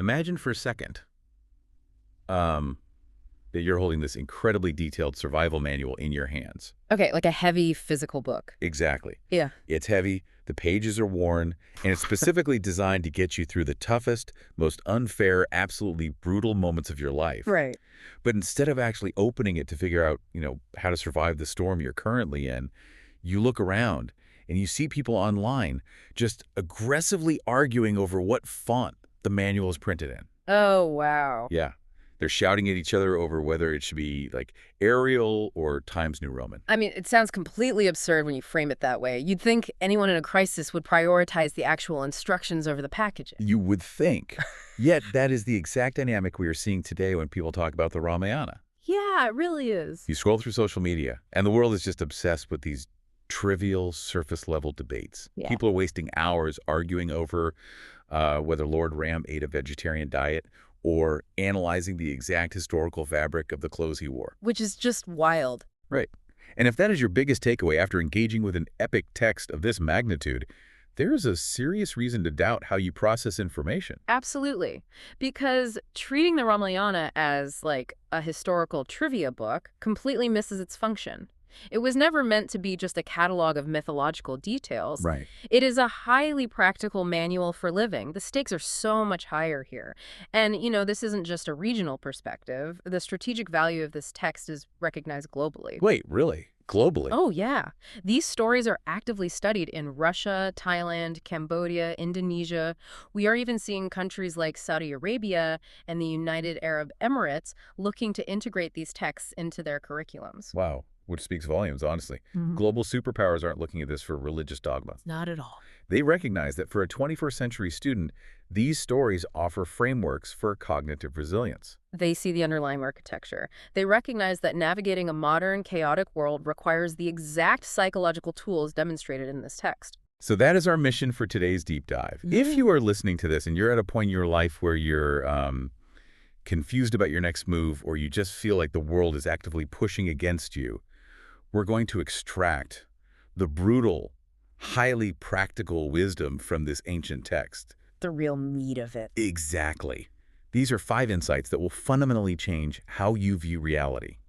Imagine for a second um, that you're holding this incredibly detailed survival manual in your hands. Okay, like a heavy physical book. Exactly. Yeah. It's heavy, the pages are worn, and it's specifically designed to get you through the toughest, most unfair, absolutely brutal moments of your life. Right. But instead of actually opening it to figure out, how to survive the storm you're currently in, you look around and you see people online just aggressively arguing over what font the manual is printed in. Oh, wow. Yeah. They're shouting at each other over whether it should be like Arial or Times New Roman. I mean, it sounds completely absurd when you frame it that way. You'd think anyone in a crisis would prioritize the actual instructions over the packaging. You would think. Yet that is the exact dynamic we are seeing today when people talk about the Ramayana. Yeah, it really is. You scroll through social media, and the world is just obsessed with these trivial, surface-level debates. Yeah. People are wasting hours arguing over whether Lord Ram ate a vegetarian diet or analyzing the exact historical fabric of the clothes he wore. Which is just wild. Right. And if that is your biggest takeaway after engaging with an epic text of this magnitude, there is a serious reason to doubt how you process information. Absolutely. Because treating the Ramayana as, like, a historical trivia book completely misses its function. It was never meant to be just a catalog of mythological details. Right. It is a highly practical manual for living. The stakes are so much higher here. And, this isn't just a regional perspective. The strategic value of this text is recognized globally. Wait, really? Globally? Oh, yeah. These stories are actively studied in Russia, Thailand, Cambodia, Indonesia. We are even seeing countries like Saudi Arabia and the United Arab Emirates looking to integrate these texts into their curriculums. Wow. Which speaks volumes, honestly. Global superpowers aren't looking at this for religious dogma. Not at all. They recognize that for a 21st century student, these stories offer frameworks for cognitive resilience. They see the underlying architecture. They recognize that navigating a modern, chaotic world requires the exact psychological tools demonstrated in this text. So that is our mission for today's deep dive. If you are listening to this and you're at a point in your life where you're confused about your next move, or you just feel like the world is actively pushing against you, we're going to extract the brutal, highly practical wisdom from this ancient text. The real meat of it. Exactly. These are 5 insights that will fundamentally change how you view reality,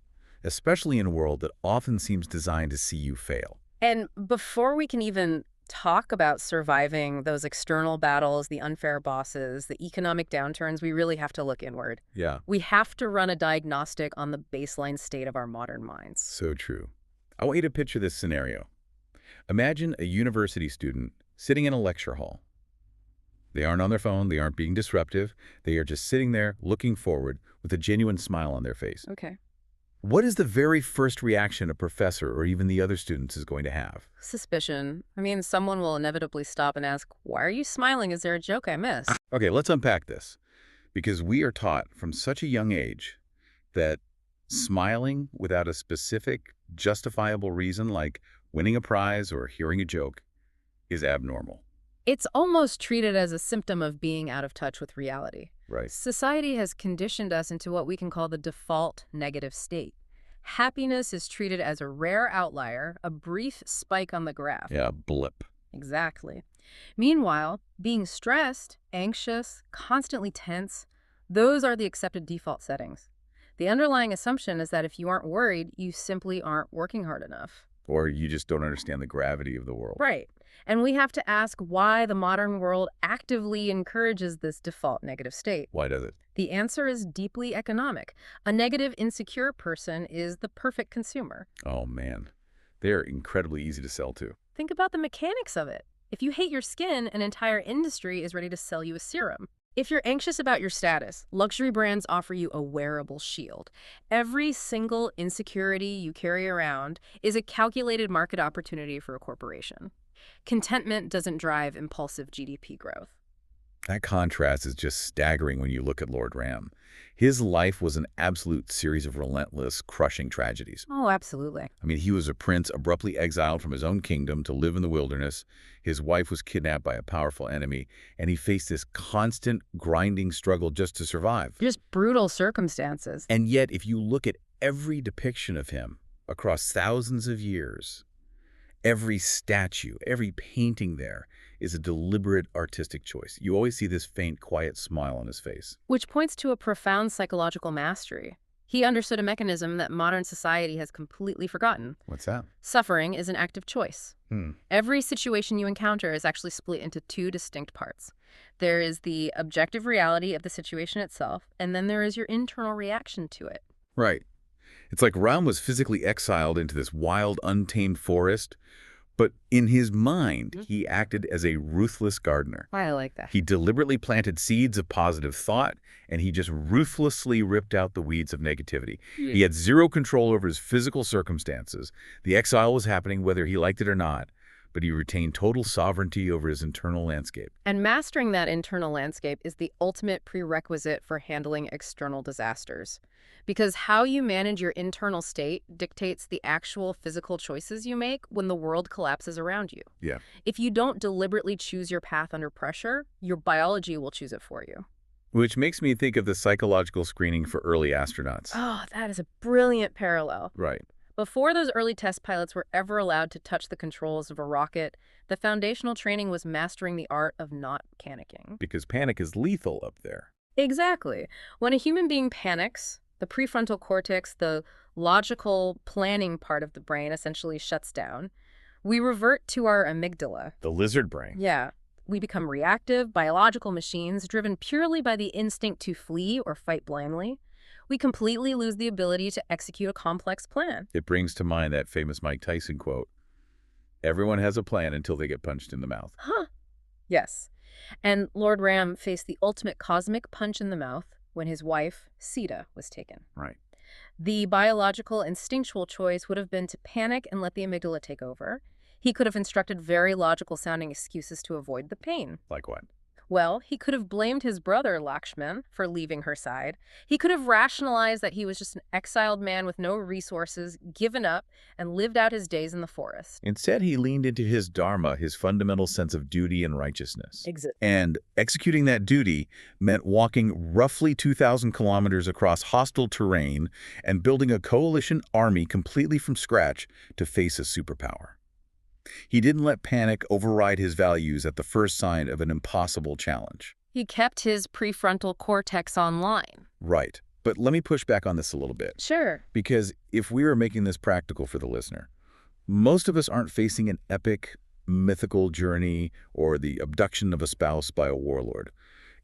especially in a world that often seems designed to see you fail. And before we can even talk about surviving those external battles, the unfair bosses, the economic downturns, we really have to look inward. Yeah. We have to run a diagnostic on the baseline state of our modern minds. So true. I want you to picture this scenario. Imagine a university student sitting in a lecture hall. They aren't on their phone, they aren't being disruptive, they are just sitting there looking forward with a genuine smile on their face. Okay. What is the very first reaction a professor or even the other students is going to have? Suspicion. I mean, someone will inevitably stop and ask, why are you smiling? Is there a joke I missed? Okay, let's unpack this. Because we are taught from such a young age that smiling without a specific, justifiable reason like winning a prize or hearing a joke is abnormal. It's almost treated as a symptom of being out of touch with reality. Right. Society has conditioned us into what we can call the default negative state. Happiness is treated as a rare outlier, a brief spike on the graph. Yeah, blip. Exactly. Meanwhile, being stressed, anxious, constantly tense, those are the accepted default settings. The underlying assumption is that if you aren't worried, you simply aren't working hard enough. Or you just don't understand the gravity of the world. Right. And we have to ask why the modern world actively encourages this default negative state. Why does it? The answer is deeply economic. A negative, insecure person is the perfect consumer. Oh, man. They're incredibly easy to sell to. Think about the mechanics of it. If you hate your skin, an entire industry is ready to sell you a serum. If you're anxious about your status, luxury brands offer you a wearable shield. Every single insecurity you carry around is a calculated market opportunity for a corporation. Contentment doesn't drive impulsive GDP growth. That contrast is just staggering when you look at Lord Ram. His life was an absolute series of relentless, crushing tragedies. Oh, absolutely. I mean, he was a prince abruptly exiled from his own kingdom to live in the wilderness. His wife was kidnapped by a powerful enemy, and he faced this constant, grinding struggle just to survive. Just brutal circumstances. And yet, if you look at every depiction of him across thousands of years, Every statue, every painting there is a deliberate artistic choice. You always see this faint, quiet smile on his face. Which points to a profound psychological mastery. He understood a mechanism that modern society has completely forgotten. What's that? Suffering is an active choice. Hmm. Every situation you encounter is actually split into two distinct parts. There is the objective reality of the situation itself, and then there is your internal reaction to it. Right. It's like Ram was physically exiled into this wild, untamed forest, but in his mind, he acted as a ruthless gardener. I like that. He deliberately planted seeds of positive thought, and he just ruthlessly ripped out the weeds of negativity. He had zero control over his physical circumstances. The exile was happening whether he liked it or not, but he retained total sovereignty over his internal landscape. And mastering that internal landscape is the ultimate prerequisite for handling external disasters. Because how you manage your internal state dictates the actual physical choices you make when the world collapses around you. Yeah. If you don't deliberately choose your path under pressure, your biology will choose it for you. Which makes me think of the psychological screening for early astronauts. Oh, that is a brilliant parallel. Right. Before those early test pilots were ever allowed to touch the controls of a rocket, the foundational training was mastering the art of not panicking. Because panic is lethal up there. Exactly. When a human being panics, the prefrontal cortex, the logical planning part of the brain, essentially shuts down. We revert to our amygdala. The lizard brain. Yeah. We become reactive, biological machines driven purely by the instinct to flee or fight blindly. We completely lose the ability to execute a complex plan. It brings to mind that famous Mike Tyson quote, "Everyone has a plan until they get punched in the mouth." Huh. Yes. And Lord Ram faced the ultimate cosmic punch in the mouth when his wife, Sita, was taken. Right. The biological, instinctual choice would have been to panic and let the amygdala take over. He could have instructed very logical-sounding excuses to avoid the pain. Like what? Well, he could have blamed his brother, Lakshman, for leaving her side. He could have rationalized that he was just an exiled man with no resources, given up, and lived out his days in the forest. Instead, he leaned into his dharma, his fundamental sense of duty and righteousness. And executing that duty meant walking roughly 2,000 kilometers across hostile terrain and building a coalition army completely from scratch to face a superpower. He didn't let panic override his values at the first sign of an impossible challenge. He kept his prefrontal cortex online. Right. But let me push back on this a little bit. Sure. Because if we were making this practical for the listener, most of us aren't facing an epic, mythical journey or the abduction of a spouse by a warlord.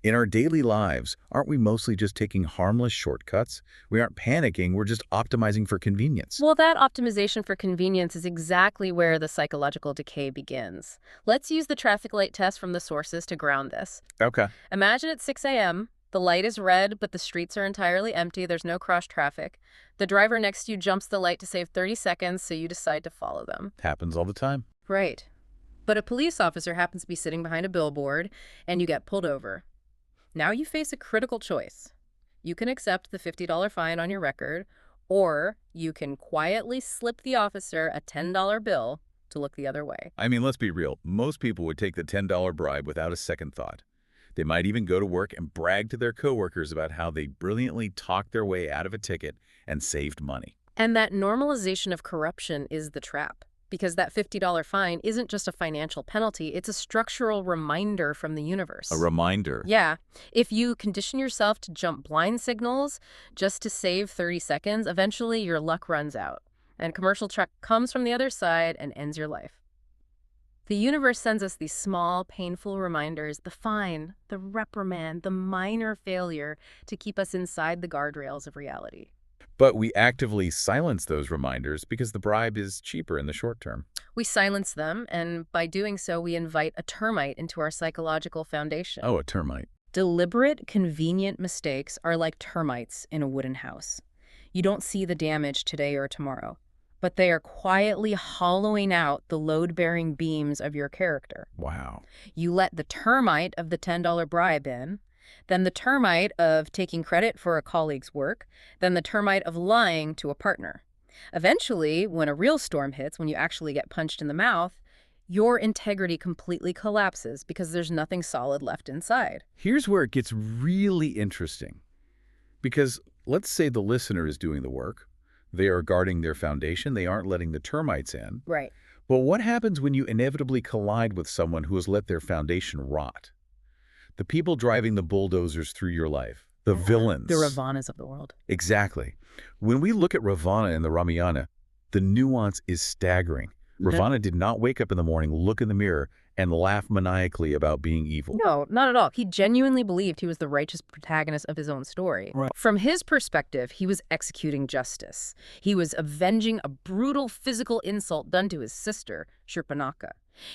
In our daily lives, aren't we mostly just taking harmless shortcuts? We aren't panicking, we're just optimizing for convenience. Well, that optimization for convenience is exactly where the psychological decay begins. Let's use the traffic light test from the sources to ground this. Okay. Imagine at 6 a.m., the light is red, but the streets are entirely empty, there's no cross traffic. The driver next to you jumps the light to save 30 seconds, so you decide to follow them. Happens all the time. Right. But a police officer happens to be sitting behind a billboard, and you get pulled over. Now you face a critical choice. You can accept the $50 fine on your record, or you can quietly slip the officer a $10 bill to look the other way. I mean, let's be real. Most people would take the $10 bribe without a second thought. They might even go to work and brag to their coworkers about how they brilliantly talked their way out of a ticket and saved money. And that normalization of corruption is the trap. Because that $50 fine isn't just a financial penalty, it's a structural reminder from the universe. A reminder. Yeah. If you condition yourself to jump blind signals just to save 30 seconds, eventually your luck runs out. And a commercial truck comes from the other side and ends your life. The universe sends us these small, painful reminders, the fine, the reprimand, the minor failure, to keep us inside the guardrails of reality. But we actively silence those reminders because the bribe is cheaper in the short term. We silence them, and by doing so, we invite a termite into our psychological foundation. Oh, a termite. Deliberate, convenient mistakes are like termites in a wooden house. You don't see the damage today or tomorrow, but they are quietly hollowing out the load-bearing beams of your character. Wow. You let the termite of the $10 bribe in, then the termite of taking credit for a colleague's work, then the termite of lying to a partner. Eventually, when a real storm hits, when you actually get punched in the mouth, your integrity completely collapses because there's nothing solid left inside. Here's where it gets really interesting. Because let's say the listener is doing the work. They are guarding their foundation. They aren't letting the termites in. Right. But what happens when you inevitably collide with someone who has let their foundation rot? The people driving the bulldozers through your life. The villains. The Ravanas of the world. Exactly. When we look at Ravana in the Ramayana, the nuance is staggering. Ravana did not wake up in the morning, look in the mirror, and laugh maniacally about being evil. No, not at all. He genuinely believed he was the righteous protagonist of his own story. Right. From his perspective, he was executing justice. He was avenging a brutal physical insult done to his sister, Shurpanakha.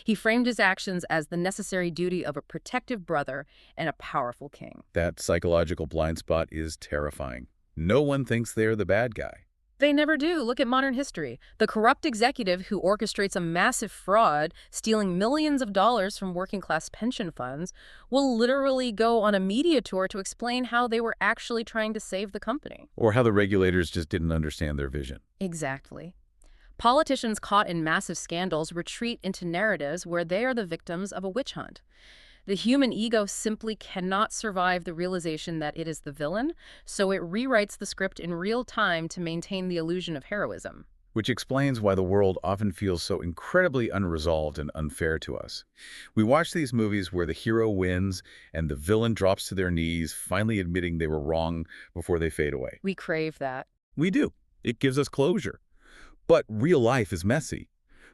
He framed his actions as the necessary duty of a protective brother and a powerful king. That psychological blind spot is terrifying. No one thinks they're the bad guy. They never do. Look at modern history. The corrupt executive who orchestrates a massive fraud, stealing millions of dollars from working-class pension funds, will literally go on a media tour to explain how they were actually trying to save the company. Or how the regulators just didn't understand their vision. Exactly. Politicians caught in massive scandals retreat into narratives where they are the victims of a witch hunt. The human ego simply cannot survive the realization that it is the villain, so it rewrites the script in real time to maintain the illusion of heroism. Which explains why the world often feels so incredibly unresolved and unfair to us. We watch these movies where the hero wins and the villain drops to their knees, finally admitting they were wrong before they fade away. We crave that. We do. It gives us closure. But real life is messy.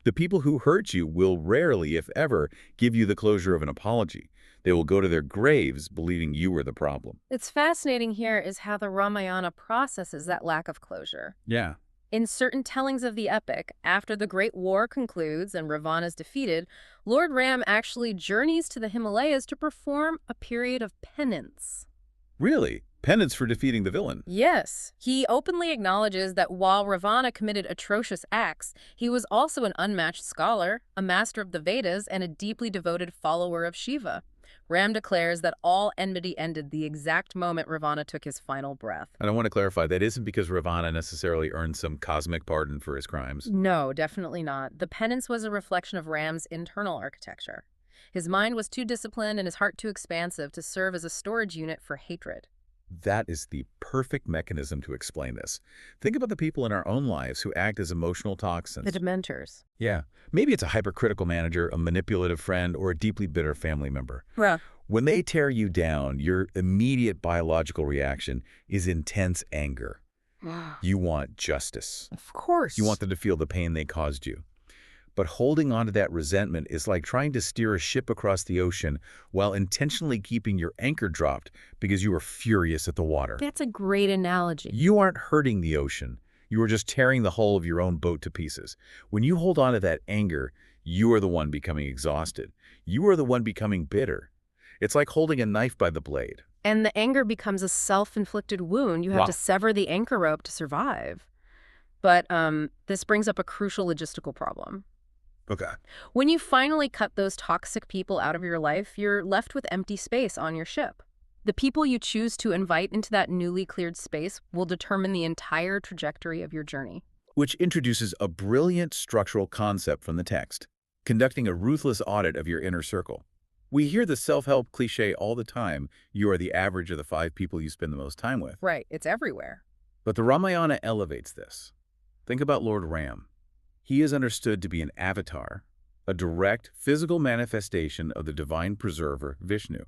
The people who hurt you will rarely, if ever, give you the closure of an apology. They will go to their graves believing you were the problem. It's fascinating here is how the Ramayana processes that lack of closure. Yeah. In certain tellings of the epic, after the Great War concludes and Ravana is defeated, Lord Ram actually journeys to the Himalayas to perform a period of penance. Really? Penance for defeating the villain? Yes. He openly acknowledges that while Ravana committed atrocious acts, he was also an unmatched scholar, a master of the Vedas, and a deeply devoted follower of Shiva. Ram declares that all enmity ended the exact moment Ravana took his final breath. And I want to clarify, that isn't because Ravana necessarily earned some cosmic pardon for his crimes. No, definitely not. The penance was a reflection of Ram's internal architecture. His mind was too disciplined and his heart too expansive to serve as a storage unit for hatred. That is the perfect mechanism to explain this. Think about the people in our own lives who act as emotional toxins. The Dementors. Yeah. Maybe it's a hypercritical manager, a manipulative friend, or a deeply bitter family member. Well, When they tear you down, your immediate biological reaction is intense anger. You want justice. of course. You want them to feel the pain they caused you. But holding on to that resentment is like trying to steer a ship across the ocean while intentionally keeping your anchor dropped because you are furious at the water. That's a great analogy. You aren't hurting the ocean. You are just tearing the hull of your own boat to pieces. When you hold on to that anger, you are the one becoming exhausted. You are the one becoming bitter. It's like holding a knife by the blade. And the anger becomes a self-inflicted wound. You have Wow. to sever the anchor rope to survive. But this brings up a crucial logistical problem. Okay. When you finally cut those toxic people out of your life, you're left with empty space on your ship. The people you choose to invite into that newly cleared space will determine the entire trajectory of your journey. Which introduces a brilliant structural concept from the text, conducting a ruthless audit of your inner circle. We hear the self-help cliche all the time, you are the average of the 5 people you spend the most time with. Right, it's everywhere. But the Ramayana elevates this. Think about Lord Ram. He is understood to be an avatar, a direct physical manifestation of the divine preserver, Vishnu.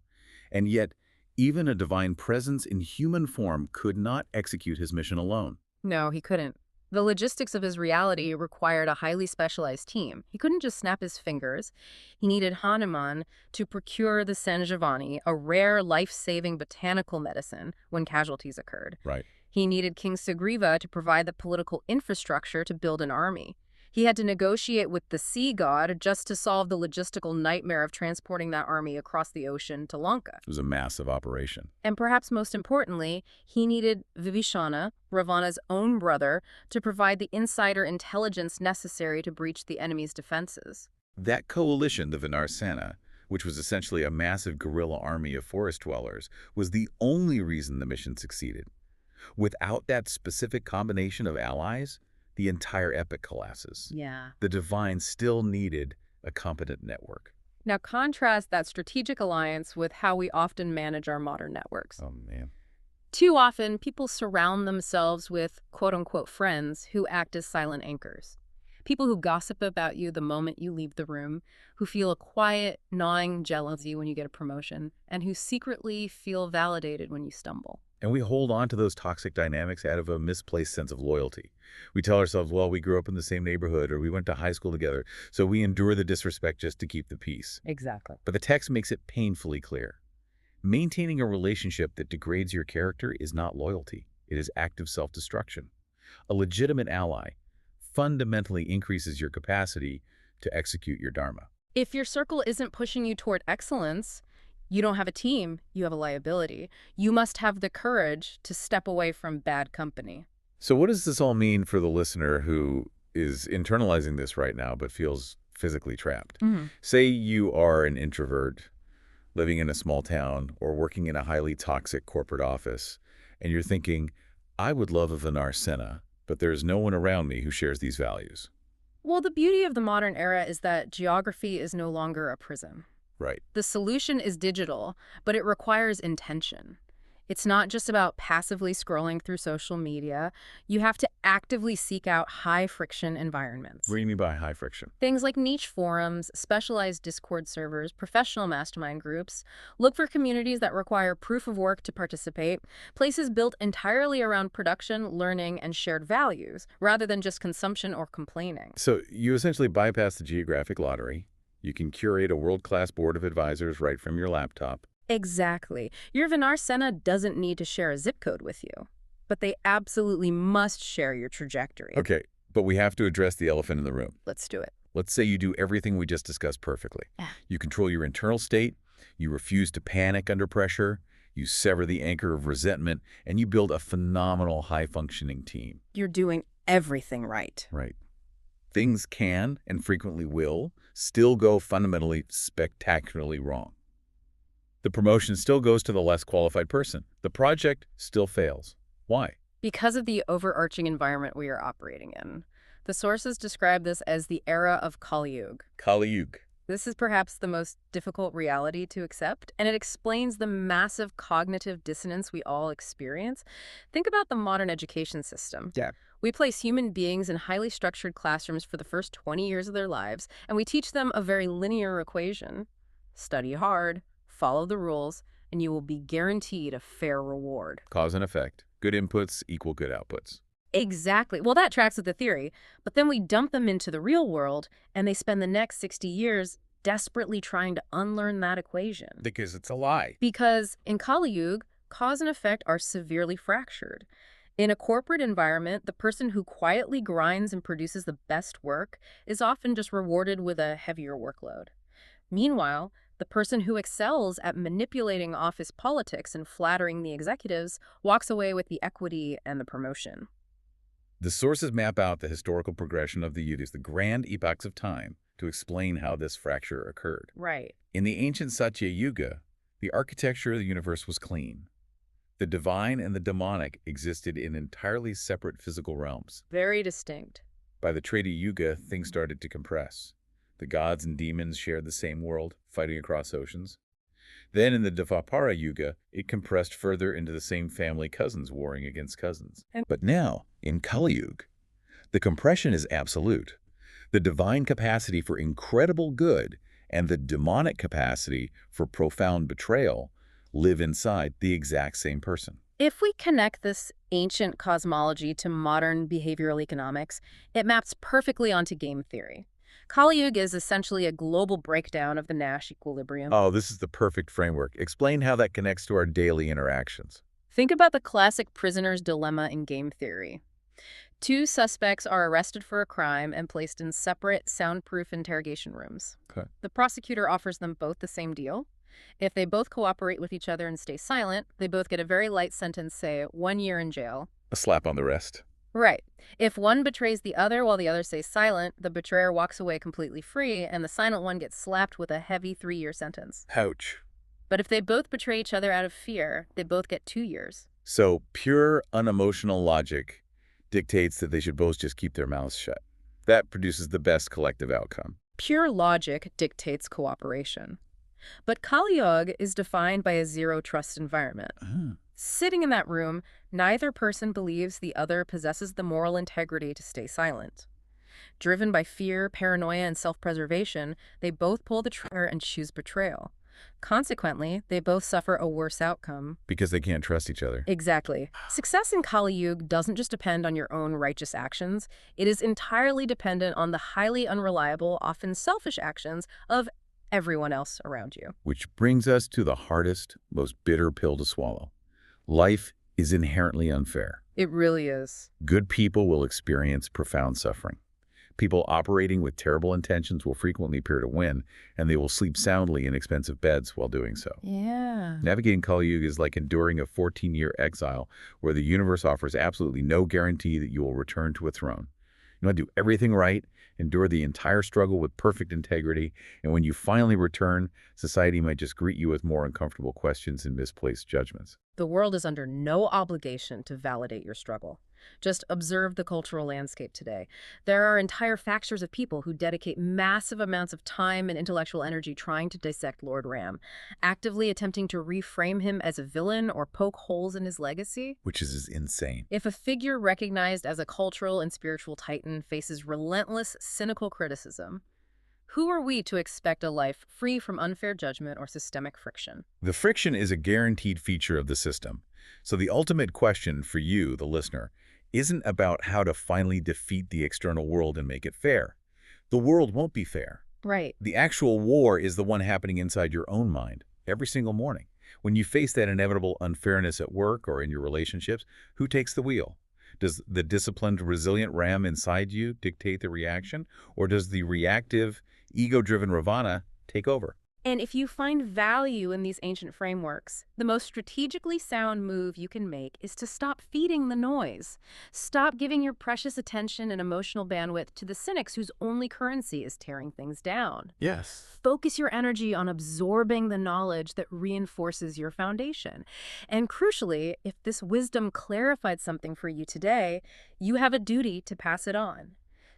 And yet, even a divine presence in human form could not execute his mission alone. No, he couldn't. The logistics of his reality required a highly specialized team. He couldn't just snap his fingers. He needed Hanuman to procure the Sanjivani, a rare life-saving botanical medicine, when casualties occurred. Right. He needed King Sugriva to provide the political infrastructure to build an army. He had to negotiate with the sea god just to solve the logistical nightmare of transporting that army across the ocean to Lanka. It was a massive operation. And perhaps most importantly, he needed Vibhishana, Ravana's own brother, to provide the insider intelligence necessary to breach the enemy's defenses. That coalition, the Vinarsena, which was essentially a massive guerrilla army of forest dwellers, was the only reason the mission succeeded. Without that specific combination of allies, the entire epic collapses. Yeah. The divine still needed a competent network. Now contrast that strategic alliance with how we often manage our modern networks. Oh, man. Too often, people surround themselves with quote-unquote friends who act as silent anchors. People who gossip about you the moment you leave the room, who feel a quiet, gnawing jealousy when you get a promotion, and who secretly feel validated when you stumble. And we hold on to those toxic dynamics out of a misplaced sense of loyalty. We tell ourselves, well, we grew up in the same neighborhood or we went to high school together, so we endure the disrespect just to keep the peace. Exactly. But the text makes it painfully clear. Maintaining a relationship that degrades your character is not loyalty. It is active self-destruction. A legitimate ally fundamentally increases your capacity to execute your dharma. If your circle isn't pushing you toward excellence, you don't have a team, you have a liability. You must have the courage to step away from bad company. So what does this all mean for the listener who is internalizing this right now but feels physically trapped? Say you are an introvert living in a small town or working in a highly toxic corporate office, and you're thinking, I would love a Vinarcena, but there's no one around me who shares these values. Well, the beauty of the modern era is that geography is no longer a prison. Right. The solution is digital, but it requires intention. It's not just about passively scrolling through social media. You have to actively seek out high-friction environments. What do you mean by high friction? Things like niche forums, specialized Discord servers, professional mastermind groups. Look for communities that require proof of work to participate, places built entirely around production, learning, and shared values, rather than just consumption or complaining. So you essentially bypass the geographic lottery. You can curate a world-class board of advisors right from your laptop. Exactly. Your Vinarcena doesn't need to share a zip code with you, but they absolutely must share your trajectory. Okay, but we have to address the elephant in the room. Let's do it. Let's say you do everything we just discussed perfectly. Ah. You control your internal state, you refuse to panic under pressure, you sever the anchor of resentment, and you build a phenomenal high-functioning team. You're doing everything right. Right. Things can, and frequently will, still go fundamentally, spectacularly wrong. The promotion still goes to the less qualified person. The project still fails. Why? Because of the overarching environment we are operating in. The sources describe this as the era of Kaliyug. Kaliyug. This is perhaps the most difficult reality to accept, and it explains the massive cognitive dissonance we all experience. Think about the modern education system. Yeah. We place human beings in highly structured classrooms for the first 20 years of their lives, and we teach them a very linear equation. Study hard, follow the rules, and you will be guaranteed a fair reward. Cause and effect. Good inputs equal good outputs. Exactly. Well, that tracks with the theory, but then we dump them into the real world, and they spend the next 60 years desperately trying to unlearn that equation. Because it's a lie. Because in Kaliyug, cause and effect are severely fractured. In a corporate environment, the person who quietly grinds and produces the best work is often just rewarded with a heavier workload. Meanwhile, the person who excels at manipulating office politics and flattering the executives walks away with the equity and the promotion. The sources map out the historical progression of the yugas, the grand epochs of time, to explain how this fracture occurred. Right. In the ancient Satya Yuga, the architecture of the universe was clean. The divine and the demonic existed in entirely separate physical realms. Very distinct. By the Treta Yuga, things started to compress. The gods and demons shared the same world, fighting across oceans. Then in the Dvapara Yuga, it compressed further into the same family cousins warring against cousins. But now, in Kaliyug, the compression is absolute. The divine capacity for incredible good and the demonic capacity for profound betrayal live inside the exact same person. If we connect this ancient cosmology to modern behavioral economics, it maps perfectly onto game theory. Kaliyug is essentially a global breakdown of the Nash equilibrium. Oh, this is the perfect framework. Explain how that connects to our daily interactions. Think about the classic prisoner's dilemma in game theory. Two suspects are arrested for a crime and placed in separate, soundproof interrogation rooms. Okay. The prosecutor offers them both the same deal. If they both cooperate with each other and stay silent, they both get a very light sentence, say 1 year in jail. A slap on the wrist. Right. If one betrays the other while the other stays silent, the betrayer walks away completely free, and the silent one gets slapped with a heavy 3-year sentence. Ouch. But if they both betray each other out of fear, they both get 2 years. So pure, unemotional logic dictates that they should both just keep their mouths shut. That produces the best collective outcome. Pure logic dictates cooperation. But Kaliyug is defined by a zero-trust environment. Sitting in that room, neither person believes the other possesses the moral integrity to stay silent. Driven by fear, paranoia, and self-preservation, they both pull the trigger and choose betrayal. Consequently, they both suffer a worse outcome. Because they can't trust each other. Exactly. Success in Kaliyug doesn't just depend on your own righteous actions. It is entirely dependent on the highly unreliable, often selfish actions of everyone else around you. Which brings us to the hardest, most bitter pill to swallow. Life is inherently unfair. It really is. Good people will experience profound suffering. People operating with terrible intentions will frequently appear to win, and they will sleep soundly in expensive beds while doing so. Yeah. Navigating Kaliyug is like enduring a 14-year exile where the universe offers absolutely no guarantee that you will return to a throne. You want to do everything right, endure the entire struggle with perfect integrity, and when you finally return, society might just greet you with more uncomfortable questions and misplaced judgments. The world is under no obligation to validate your struggle. Just observe the cultural landscape today. There are entire factions of people who dedicate massive amounts of time and intellectual energy trying to dissect Lord Ram, actively attempting to reframe him as a villain or poke holes in his legacy. Which is insane. If a figure recognized as a cultural and spiritual titan faces relentless, cynical criticism, who are we to expect a life free from unfair judgment or systemic friction? The friction is a guaranteed feature of the system. So the ultimate question for you, the listener, isn't about how to finally defeat the external world and make it fair. The world won't be fair. Right. The actual war is the one happening inside your own mind every single morning. When you face that inevitable unfairness at work or in your relationships, who takes the wheel? Does the disciplined, resilient Ram inside you dictate the reaction, or does the reactive, ego-driven Ravana take over? And if you find value in these ancient frameworks, the most strategically sound move you can make is to stop feeding the noise. Stop giving your precious attention and emotional bandwidth to the cynics whose only currency is tearing things down. Yes. Focus your energy on absorbing the knowledge that reinforces your foundation. And crucially, if this wisdom clarified something for you today, you have a duty to pass it on.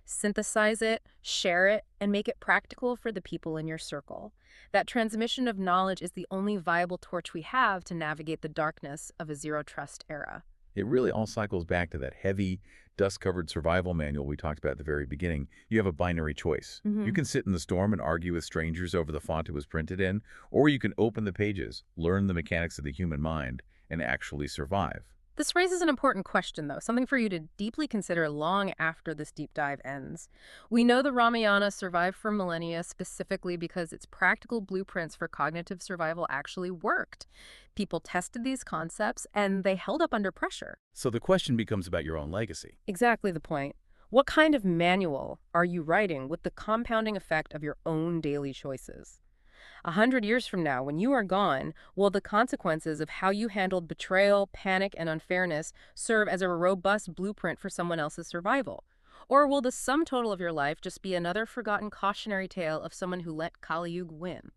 Synthesize it, share it, and make it practical for the people in your circle. That transmission of knowledge is the only viable torch we have to navigate the darkness of a zero-trust era. It really all cycles back to that heavy, dust-covered survival manual we talked about at the very beginning. You have a binary choice. You can sit in the storm and argue with strangers over the font it was printed in, or you can open the pages, learn the mechanics of the human mind, and actually survive. This raises an important question, though, something for you to deeply consider long after this deep dive ends. We know the Ramayana survived for millennia specifically because its practical blueprints for cognitive survival actually worked. People tested these concepts, and they held up under pressure. So the question becomes about your own legacy. Exactly the point. What kind of manual are you writing with the compounding effect of your own daily choices? 100 years from now, when you are gone, will the consequences of how you handled betrayal, panic, and unfairness serve as a robust blueprint for someone else's survival? Or will the sum total of your life just be another forgotten cautionary tale of someone who let Kaliyug win?